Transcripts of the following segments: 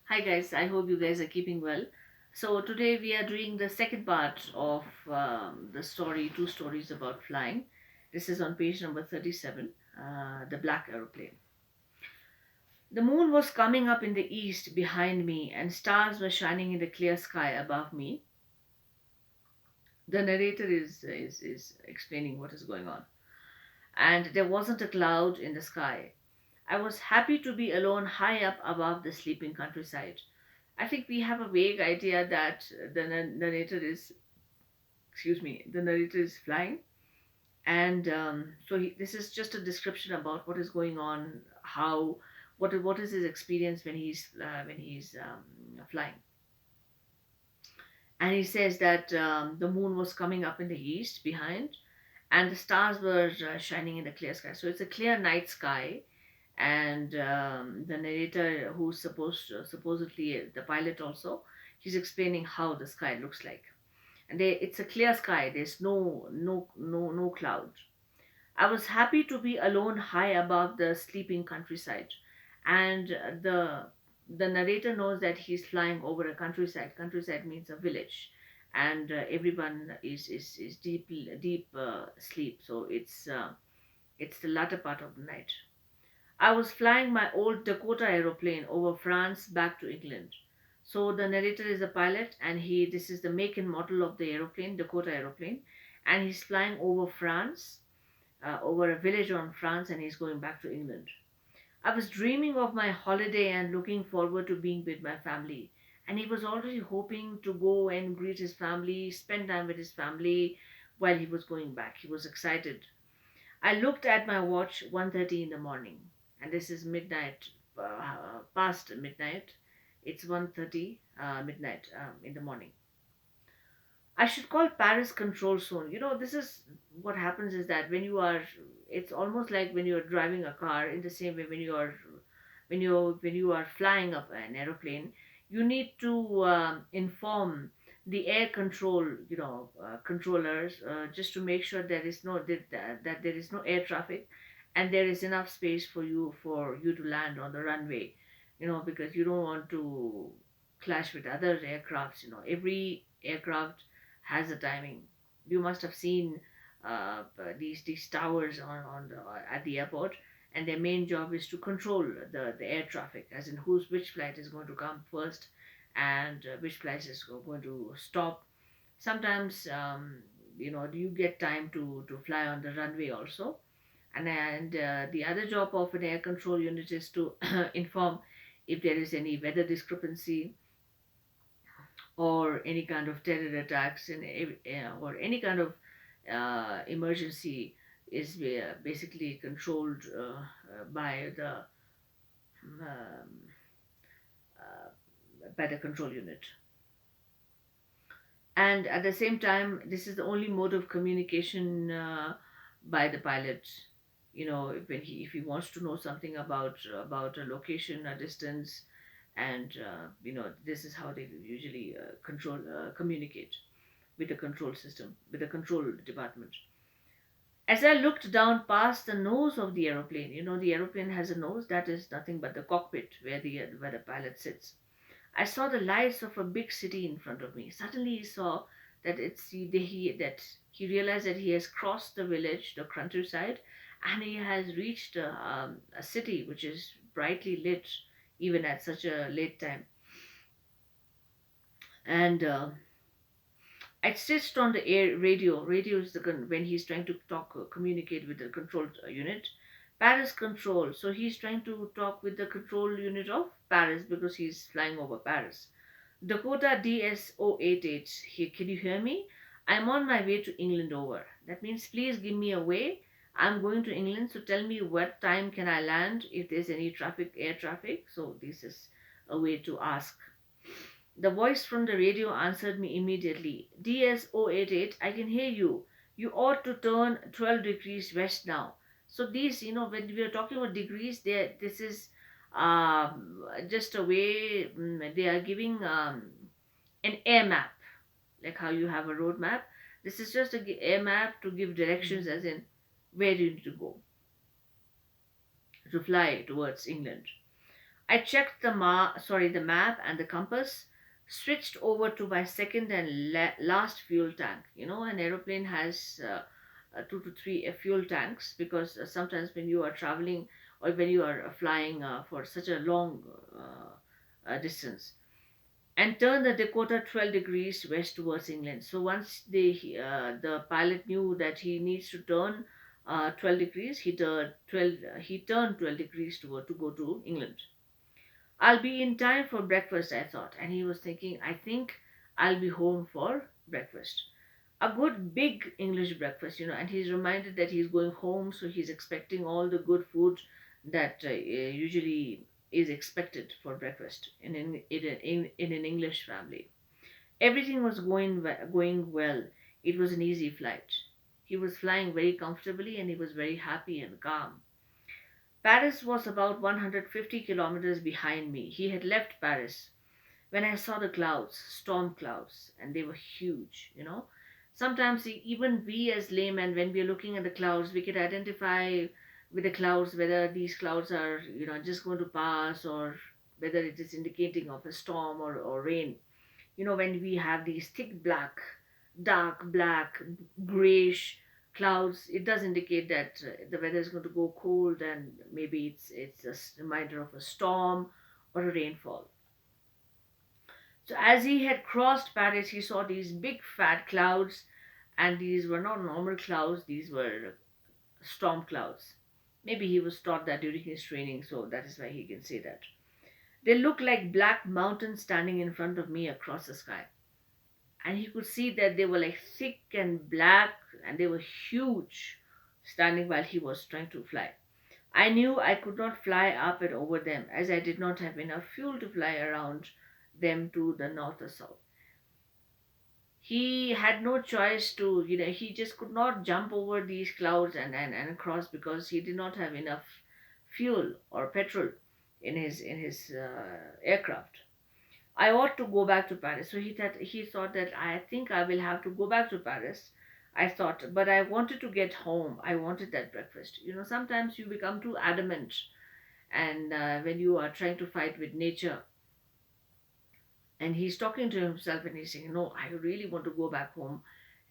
Hi guys, I hope you guys are keeping well. So today we are doing the second part of the story, two stories about flying. This is on page number 37, The Black Aeroplane. The moon was coming up in the east behind me and stars were shining in the clear sky above me. The narrator is explaining what is going on. And there wasn't a cloud in the sky. I was happy to be alone high up above the sleeping countryside. I think we have a vague idea that narrator is, the narrator is flying, and this is just a description about what is going on, how, what is his experience when he's flying. And he says that the moon was coming up in the east behind, and the stars were shining in the clear sky. So it's a clear night sky, and the narrator, who's supposedly the pilot also, he's explaining how the sky looks like. And it's a clear sky. There's no cloud. I was happy to be alone high above the sleeping countryside, and the narrator knows that he's flying over a countryside. Countryside means a village, and everyone is deep sleep. So it's the latter part of the night. I was flying my old Dakota aeroplane over France back to England. So the narrator is a pilot, and he this is the make and model of the aeroplane, Dakota aeroplane, and he's flying over France, over a village on France, and he's going back to England. I was dreaming of my holiday and looking forward to being with my family. And he was already hoping to go and greet his family, spend time with his family while he was going back. He was excited. I looked at my watch, 1:30 in the morning, and this is midnight, past midnight. It's 1:30 midnight in the morning. I should call Paris control soon. This is what happens is that it's almost like when you're driving a car. In the same way, when you are flying up an aeroplane, you need to inform the air control, controllers, just to make sure that there is no air traffic, and there is enough space for you to land on the runway. Because you don't want to clash with other aircrafts. Every aircraft has a timing. You must have seen these towers at the airport, and their main job is to control the air traffic, as in which flight is going to come first, and which flight is going to stop. Sometimes do you get time to fly on the runway also. And the other job of an air control unit is to inform if there is any weather discrepancy, or any kind of terror attacks, or any kind of emergency is basically controlled um, by the control unit. And at the same time, this is the only mode of communication by the pilot. If he wants to know something about a location, a distance, and this is how they usually control communicate with the control system, with the control department. As I looked down past the nose of the aeroplane, the aeroplane has a nose that is nothing but the cockpit where the pilot sits. I saw the lights of a big city in front of me. Suddenly, he saw that he realized that he has crossed the village, the countryside, and he has reached a city which is brightly lit, even at such a late time. And I switched on the air radio. Radio is when he's trying to talk, communicate with the control unit. Paris control. So he's trying to talk with the control unit of Paris because he's flying over Paris. Dakota DSO88. Can you hear me? I'm on my way to England over. That means please give me a way. I'm going to England, so tell me what time can I land if there's any air traffic. So this is a way to ask. The voice from the radio answered me immediately. DSO88, I can hear you. You ought to turn 12 degrees west now. So these, when we are talking about degrees, this is just a way, they are giving an air map, like how you have a road map. This is just a air map to give directions, as in where you need to go to fly towards England. I checked the map and the compass, switched over to my second and last fuel tank. An aeroplane has two to three fuel tanks, because sometimes when you are traveling or when you are flying for such a long distance, and turn the Dakota 12 degrees west towards England. So once the pilot knew that he needs to turn 12 degrees, he turned 12 degrees to go to England. I'll be in time for breakfast, I thought. And he was thinking, I think I'll be home for breakfast. A good big English breakfast, and he's reminded that he's going home, so he's expecting all the good food that usually is expected for breakfast in an English family. Everything was going well. It was an easy flight. He was flying very comfortably and he was very happy and calm. Paris was about 150 kilometers behind me. He had left Paris when I saw the clouds, storm clouds, and they were huge. Sometimes even we as laymen, when we are looking at the clouds, we can identify with the clouds whether these clouds are, just going to pass, or whether it is indicating of a storm or rain. When we have these thick black, dark black, grayish clouds, it does indicate that the weather is going to go cold, and maybe it's a reminder of a storm or a rainfall. So as he had crossed Paris, he saw these big fat clouds, and these were not normal clouds, these were storm clouds. Maybe he was taught that during his training, so that is why he can say that. They looked like black mountains standing in front of me across the sky. And he could see that they were like thick and black, and they were huge, standing while he was trying to fly. I knew I could not fly up and over them, as I did not have enough fuel to fly around them to the north or south. He had no choice to, he just could not jump over these clouds and cross, because he did not have enough fuel or petrol in his aircraft. I ought to go back to Paris. So he thought that I think I will have to go back to Paris. I thought, but I wanted to get home. I wanted that breakfast. Sometimes you become too adamant, and when you are trying to fight with nature, and he's talking to himself and he's saying, "No, I really want to go back home."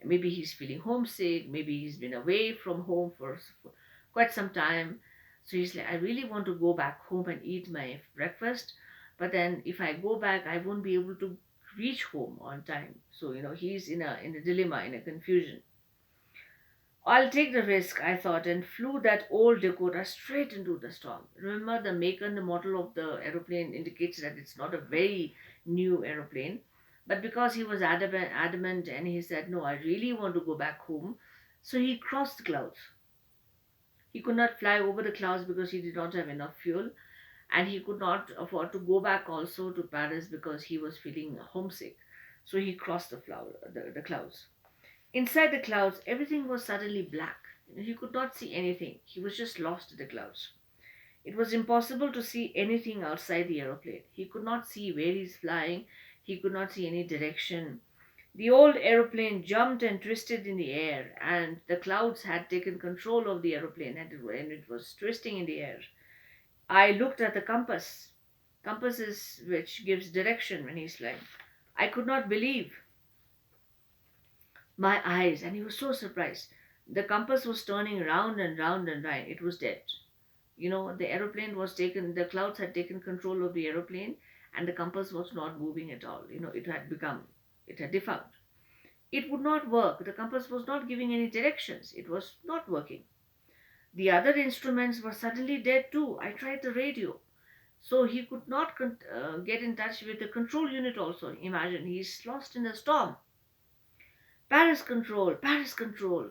Maybe he's feeling homesick. Maybe he's been away from home for quite some time. So he's like, "I really want to go back home and eat my breakfast, but then if I go back, I won't be able to reach home on time." So he's in a dilemma, in a confusion. I'll take the risk, I thought, and flew that old Dakota straight into the storm. Remember, the maker and the model of the aeroplane indicates that it's not a very new aeroplane. But because he was adamant, and he said, "No, I really want to go back home," so he crossed the clouds. He could not fly over the clouds because he did not have enough fuel, and he could not afford to go back also to Paris because he was feeling homesick. So he crossed the clouds. Inside the clouds, everything was suddenly black. He could not see anything. He was just lost in the clouds. It was impossible to see anything outside the aeroplane. He could not see where he's flying. He could not see any direction. The old aeroplane jumped and twisted in the air, and the clouds had taken control of the aeroplane, and it was twisting in the air. I looked at the compass. Compass is which gives direction when he's flying. I could not believe my eyes, and he was so surprised. The compass was turning round and round and round. It was dead. The aeroplane was taken, the clouds had taken control of the aeroplane, and the compass was not moving at all. It had defunct. It would not work. The compass was not giving any directions. It was not working. The other instruments were suddenly dead too. I tried the radio. So he could not get in touch with the control unit also. Imagine, he's lost in a storm. Paris control,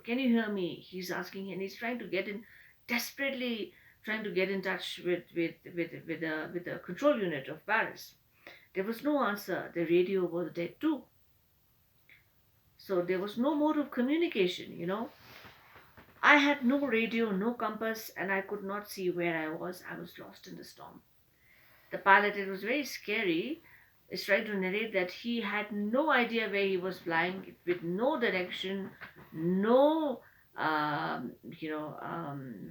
can you hear me? He's asking, and he's trying to get in, desperately trying to get in touch with the control unit of Paris. There was no answer. The radio was dead too. So there was no mode of communication. I had no radio, no compass, and I could not see where I was. I was lost in the storm. The pilot, it was very scary, is trying to narrate that he had no idea where he was flying, with no direction, no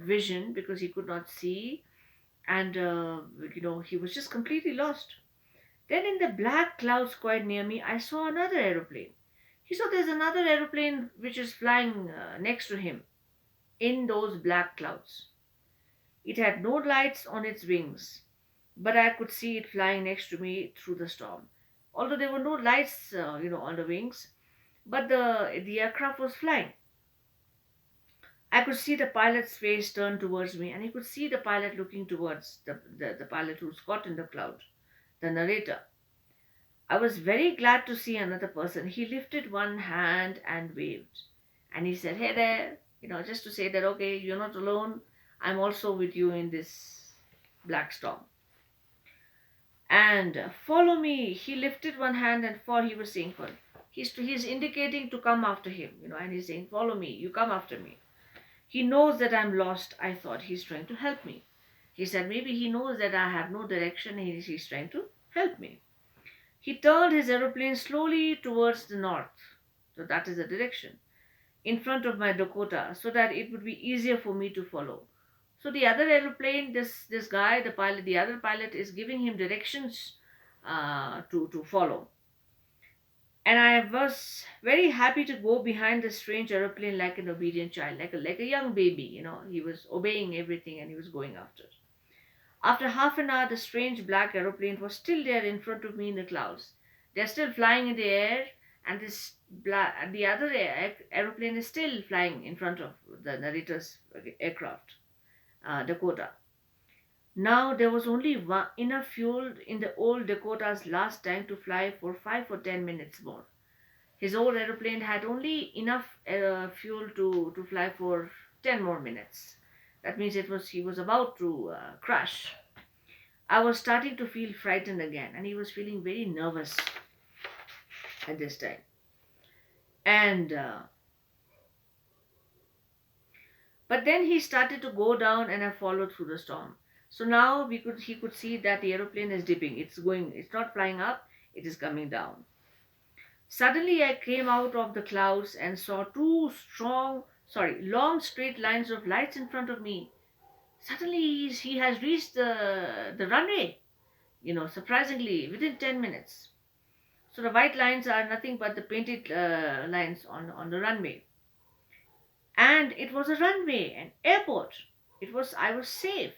vision, because he could not see. and he was just completely lost. Then in the black clouds quite near me, I saw another aeroplane. He saw there's another aeroplane which is flying next to him in those black clouds. It had no lights on its wings, but I could see it flying next to me through the storm. Although there were no lights, on the wings, but the aircraft was flying. I could see the pilot's face turned towards me, and he could see the pilot looking towards the pilot who's caught in the cloud, the narrator. I was very glad to see another person. He lifted one hand and waved. And he said, "Hey there," just to say that, okay, you're not alone. I'm also with you in this black storm. And follow me. He lifted one hand and he was saying, for he's indicating to come after him, and he's saying, "Follow me, you come after me." He knows that I'm lost. I thought he's trying to help me. He said maybe he knows that I have no direction. He's trying to help me. He turned his aeroplane slowly towards the north, so that is the direction, in front of my Dakota, so that it would be easier for me to follow. So the other aeroplane, this guy, the pilot, the other pilot is giving him directions to follow. And I was very happy to go behind the strange aeroplane like an obedient child, like a young baby. He was obeying everything and he was going after. After half an hour, the strange black aeroplane was still there in front of me in the clouds. They're still flying in the air, and the other aeroplane is still flying in front of the narrator's aircraft, Dakota. Now there was only enough fuel in the old Dakota's last tank to fly for 5 or 10 minutes more. His old aeroplane had only enough fuel to fly for 10 more minutes. That means he was about to crash. I was starting to feel frightened again, and he was feeling very nervous at this time. And but then he started to go down, and I followed through the storm. So now he could see that the aeroplane is dipping. It's not flying up, it is coming down. Suddenly I came out of the clouds and saw long straight lines of lights in front of me. Suddenly he has reached the runway, surprisingly, within 10 minutes. So the white lines are nothing but the painted lines on the runway. And it was a runway, an airport. I was safe.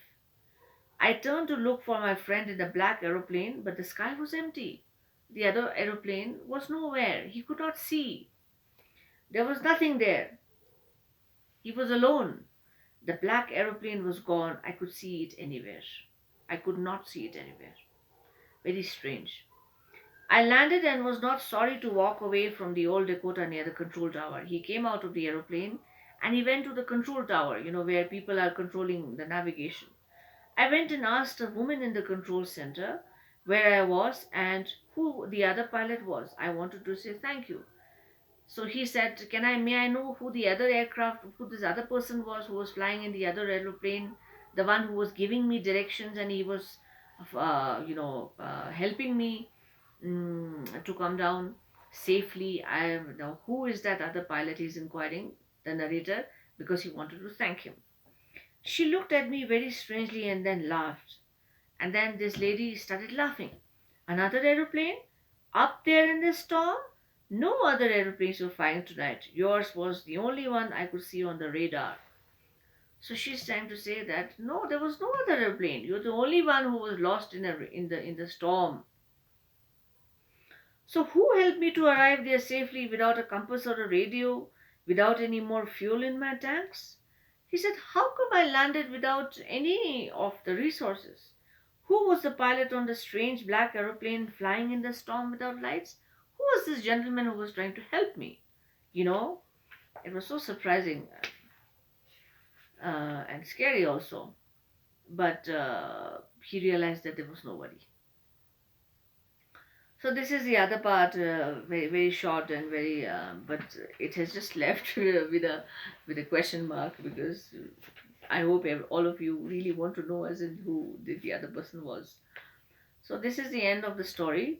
I turned to look for my friend in the black aeroplane, but the sky was empty. The other aeroplane was nowhere. He could not see. There was nothing there. He was alone. The black aeroplane was gone. I could see it anywhere. I could not see it anywhere. Very strange. I landed and was not sorry to walk away from the old Dakota near the control tower. He came out of the aeroplane and he went to the control tower, where people are controlling the navigation. I went and asked a woman in the control center where I was and who the other pilot was. I wanted to say thank you. So he said, may I know who who this other person was who was flying in the other aeroplane, the one who was giving me directions and he was, helping me to come down safely. I Now who is that other pilot? He's inquiring the narrator because he wanted to thank him. She looked at me very strangely and then laughed. And then this lady started laughing. Another aeroplane? Up there in the storm? No other aeroplanes were flying tonight. Yours was the only one I could see on the radar. So she's trying to say that no, there was no other airplane. You're the only one who was lost in the storm. So who helped me to arrive there safely without a compass or a radio, without any more fuel in my tanks? He said, how come I landed without any of the resources? Who was the pilot on the strange black aeroplane flying in the storm without lights? Who was this gentleman who was trying to help me? You know, it was so surprising and scary also. But he realized that there was nobody. So this is the other part, very very short and very, but it has just left with a question mark because I hope all of you really want to know as in who the other person was. So this is the end of the story,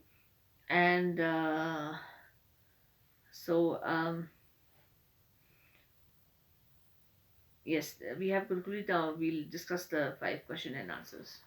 and so Yes, we have concluded now. We'll discuss the five question and answers.